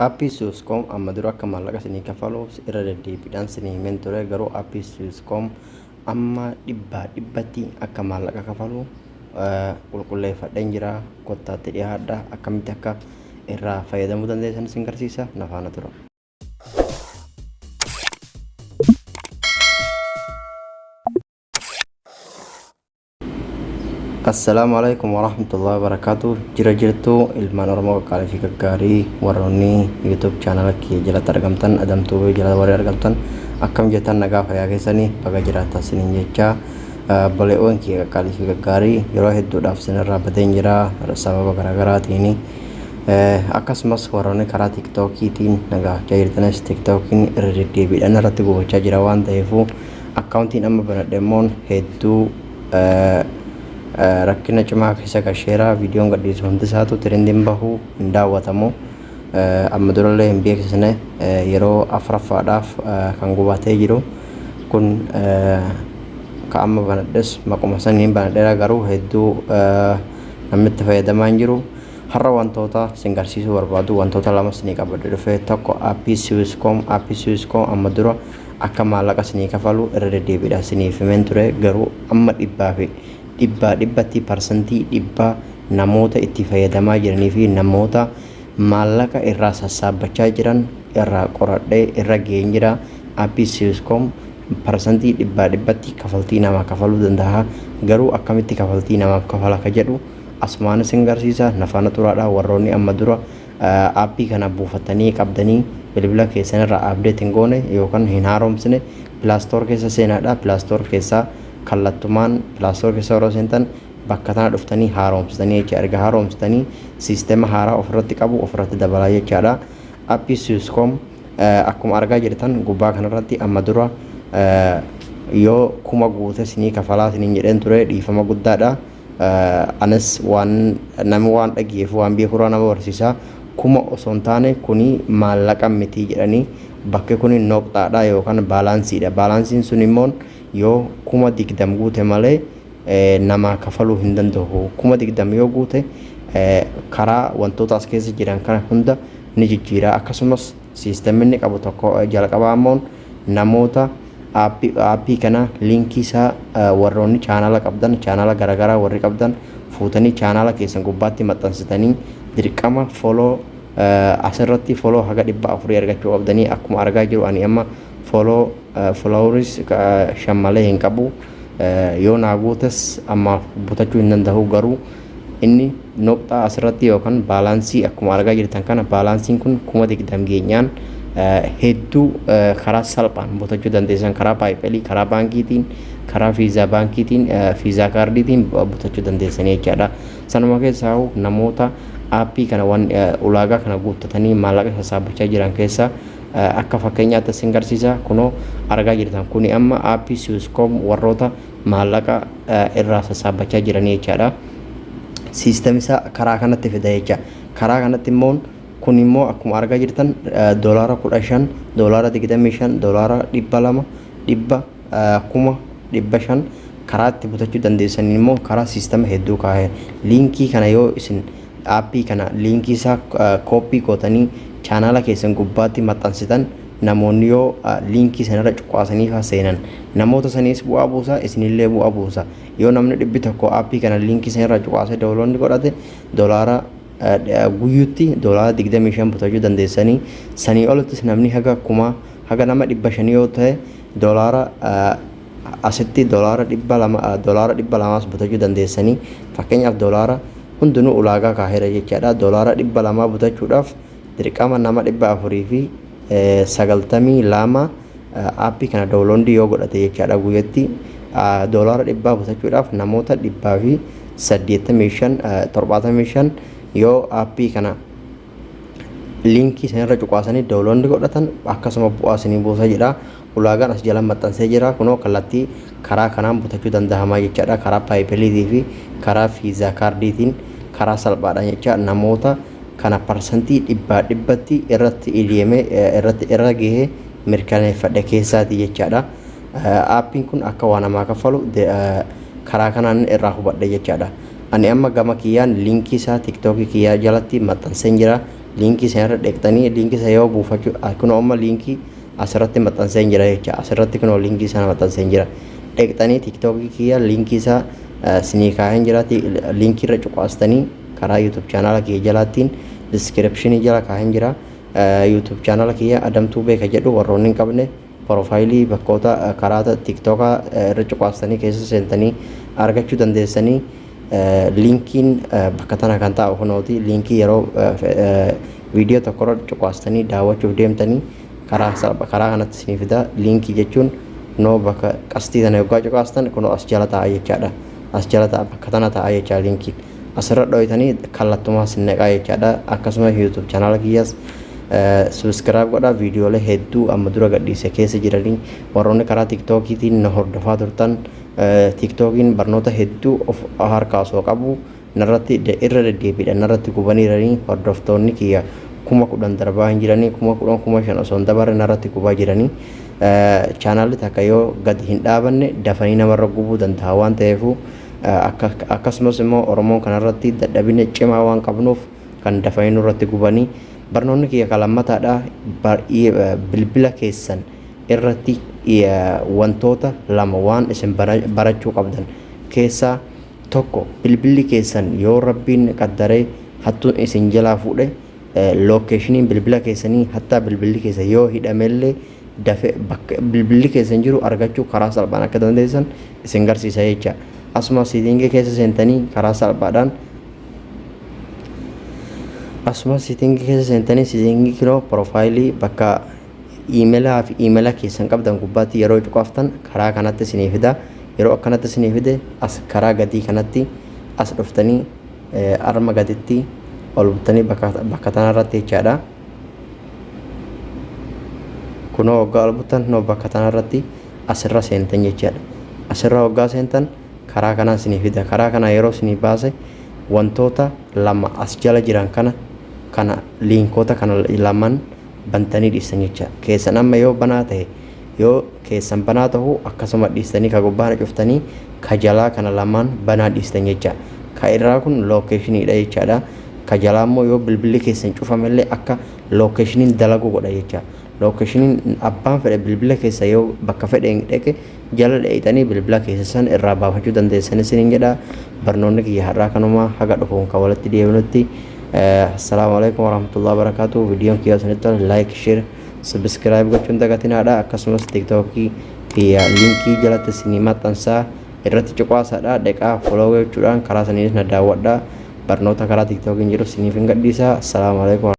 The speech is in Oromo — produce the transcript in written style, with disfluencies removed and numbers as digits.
Aappii Suuscoom amma dura akka maallaqa isinii kafaluuf irra deddeebiidhaan isinii himeen ture. Garuu aappii Suuscoom amma dhibbatti akka maallaqa kafalu qulqulleeffadheen jira. Kottaatti dhiyaadha. Akkamitti akka irraa fayyadamuu dandeessan isin garsiisa. Na faana tura. Assalamualaikum warahmatullahi wabarakatuh. Jira jirtu ilmaan Oromoo qaqqaalii fi gaggaarii warroonni YouTube channel kiyya jalatti argamtan adamtuu jala warri argamtan akkam jettan nagaa fayyaa keessanii baga jiraattan isiniin jecha boleewwan kiyya qaqqaalii fi gaggaarii yeroo hedduudhaaf isinirraa badeen jira sababa garaagaraatiin akkasumas warroonni karaa TikTokiitiin nagaa jirtanis TikTokiin irra deddeebiidhaan irratti gubachaa jira waan ta'eef akkaawuntiin amma banadheemmoon hedduu rakkina cimaa keessa gasheera. Viidiyoon gadhiisu hundi isaatu tirendiin bahu hin daawwatamu. Amma durallee hin beeksisne yeroo afuraffaadhaaf kan gubatee jiru kun ka amma banadhes maquma saniin banadheera garuu hedduu namni itti fayyadamaa hin jiru. Har'a wantoota isin garsiisuu barbaadu wantoota lama isinii qabadhe dhufe. Tokko aappii Suuscoom amma dura akka maallaqa isinii kafalu irra deddeebiidhaan isiniif himeen ture. Garuu amma dhibbatti parsantii dhibbaa namoota itti fayyadamaa jiranii fi namoota maallaqa irraa sassaabbachaa jiran irraa qoradhee irra ga'een jira. Aappii Suuscoom parsantii dhibbatti kafaltii namaa kafaluu danda'a. Garuu akkamitti kafaltii namaaf kafala ka jedhu asumaan isin garsiisa. Na faana turaadha. Warroonni amma dura aappii kana buufatanii qabdanii bilbila keessan irraa abdeet hin goone yookaan hin haaromsine pilaastoor keessa seenaadha. Pilaastoor keessaa kallattumaan pilaastoor keessa yeroo seentan bakka tana dhuftanii haaromsitanii jecha erga haaromsitanii siistema haaraa ofirratti qabu ofirratti dabalaa jechaadha. Aappii Suuscoom akkuma argaa jirtan gubbaa kanarratti amma dura yoo kuma guute isinii kafalaa isiniin jedheen ture dhiifama guddaadha. Anis waan namni waan dhageef waan beekurraa nama barsiisa. Kuma osoo hin taane kuni maallaqa miti jedhanii bakki kuni noqxaadha yookaan baalaansiidha. Baalaansiin sun immoo yoo kuma 20 guute malee nama kafaluu hin danda'u. Kuma 20 yoo guute karaa wantoota as keessa jiran kana hunda ni jijjiira. Akkasumas siistemni qabu tokko jalqabaa ammoo namoota aappii kana liinkii isaa warroonni chaanala qabdan chaanala garaagaraa warri qabdan fuutanii chaanala keessan gubbaatti maxxansitanii dirqama foloo asirratti foloo haga 400 argachuu qabdanii. Akkuma argaa jiru ani amma foloo followers shammalee hin qabu. Yoo naa guutes amma butachuu hin danda'u. Garuu inni noqxaa asirratti yookaan baalaansii akkuma argaa jirtan kana baalaansiin kun 20 geenyaan hedduu karaa salphaan butachuu dandeessan karaa paayipelii karaa baankiitiin karaa fiizaa baankiitiin fiizaa kaardiitiin butachuu dandeessanii jechaadha. Sanuma keessaa namoota aappii kana waan ulaagaa kana guuttatanii maallaqa sassaabbachaa jiran keessa akka fakkeenyaatti isin garsiisa. Kunoo argaa jirtan kuni amma aappii Suuscoom warroota maallaqa irraa sassaabbachaa jiranii jechaadha. Siistem isaa karaa kanatti fida jecha. Karaa kanatti immoo kun immoo akkuma argaa jirtan $15, $25, $200, $100,000 karaa itti butachuu dandeessan immoo karaa siistema hedduu kaa'e. Liinkii kana yoo isin aappii kana liinkii isaa kooppii gootanii chaanala keessan gubbaatti maxxansitan namoonni yoo liinkii sanarra cuqaasanii seenan namoota saniis bu'aa buusa isinillee bu'aa buusa. Yoo namni 100 aappii kana liinkii sanarra cuqaasee download godhate doolaara guyyuutti $25 butachuu dandeessanii. Sanii olittis namni haga nama 500 yoo ta'e doolaara asitti $200 butachuu dandeessanii. Fakkeenyaaf doolaara hundinuu ulaagaa kaaheera jechaadha. $200 butachuudhaaf dirqama nama 492 aappii kana download yoo godhate jechaadha. Guyyatti $100 butachuudhaaf namoota 185 yoo aappii kana liinkii sanarra cuqaasanii download godhatan akkasuma bu'aa isinii buusa jedha. Ulaagaan as jala maxxansee jira. Kunoo kallattii karaa kanaan butachuu danda'ama jechaadha. Karaa paayipeliitii fi karaa fiizaa kaardiitiin karaa salphaadhaan jecha namoota kana parsantii dhibbatti irratti irra gahee mirkaneeffadhe keessaati jechaadha. Aappiin kun akka waan namaa kafalu karaa kanaan irraa hubadhe jechaadha. Ani amma gama kiyyaan liinkii isaa TikTokii kiyyaa jalatti maxxanseen jira. linkii sanarra dheektanii linkii sana yoo buufachuu kunoo amma linkii asirratti maxxansee jira jecha asirratti kunoo linkii sana maxxansee jira dheektanii TikTokii kiyya linkii isaa sinii kaa'een jira linkii irra cuqaastanii karaa YouTube channel kiyya jalaattiin description jala kaa'een jira YouTube channel kiyya Adamtuu Beeka jedhu warroonni hin qabne profaayilii bakkoota karaa TikTokaa irra cuqaastanii keessa seentanii argachuu dandeessanii linkiin bakka tana kan taa'u kunooti linkii yeroo viidiyoo tokko irra cuqaastanii daawwachuuf deemtanii karaa kanatti isinii fida linkii jechuun kunoo bakka qastii tana yoggaa cuqaastan kunoo as jala taa'a jechaadha as jala taa'a bakka tana taa'a jechaa linkiin asirra dhoytanii kallattumaa sinneqaa jechaadha akkasuma YouTube channel kiyyas subscribe godhaa viidiyoolee hedduu amma dura gadhiise keessa jiranii warroonni karaa TikTokiitiin na hordofaa turtan TikTokiin barnoota hedduu of harkaa osoo qabu narratti irra deddeebiidhaan narratti gubaniiranii hordoftoonni kiyya 10,000 darbaa hin jiranii 10,000 15,000 osoo hin dabarre narratti gubaa jiranii chaanaalli takka yoo gadi hin dhaabanne dafanii namarra gubuu danda'a waan ta'eefu akkasumas immoo Oromoon kanarratti dadhabina cimaa waan qabnuuf kan dafanii nurratti gubanii barnoonni kiyya kalammataadha bilbila keessan irratti wantoota lama waan isin barachuu qabdan keessaa tokko bilbilli keessan yoo rabbiin qaddaree hattuun isin jalaa fuudhe lokeeshiniin bilbila keessanii hattaa bilbilli keessan yoo hidhamellee dafee bakka bilbilli keessan jiru argachuu karaa salphaan akka dandeessan isin garsiisa jecha asuma siitingii keessa seentanii karaa salphaadhaan asuma siitingii keessa seentanii siitingii kinoo profaayilii bakka iimeelaa fi iimeela keessan qabdan gubbaatti yeroo cuqaaftan karaa kanatti isinii fida yeroo akkanatti isinii fide as karaa gadii kanatti as dhuftanii arma gaditti ol buttanii bakka tanarratti jechaadha kunoo waggaa ol buttan noo bakka tanarratti asirra seentan jechaadha asirra waggaa seentan karaa kanaan isinii fida karaa kana yeroo isinii baase wantoota lama as jala jiran kana liinkoota kana lamaan bantanii dhiistan jecha keessan amma yoo banaa ta'e yoo keessan banaa ta'u akkasuma dhiistanii ka gubbaana cuftanii ka jalaa kana lamaan banaa dhiistan jecha ka irraa kun lokeeshiniidha jechaadha ka jalaa immoo yoo bilbilli keessan cufamellee akka lokeeshiniin dalagu godha jecha lokeeshiniin abbaan fedhe bilbila keessa yoo bakka fedhe hin dhaqe jala dheeytanii bilbila keessa san irraa baafachuu dandeessan isiniin jedha barnoonni kiyya har'aa kanuma haga dhufuun kan walitti deebinutti Assalamualaikum warahmatullahi wabarakatuh. Video kiyya sanatti like share subscribe gochuun dagatinaadha akkasumas TikTokii fi linkii jalatti isinii maxxansaa irratti cuqaasaadha dhaqaa follow gochuudhaan karaa saniinis na daawwadhaa barnoota karaa TikTokiin jiru isiniif hin gadhiisa. Assalamualaikum.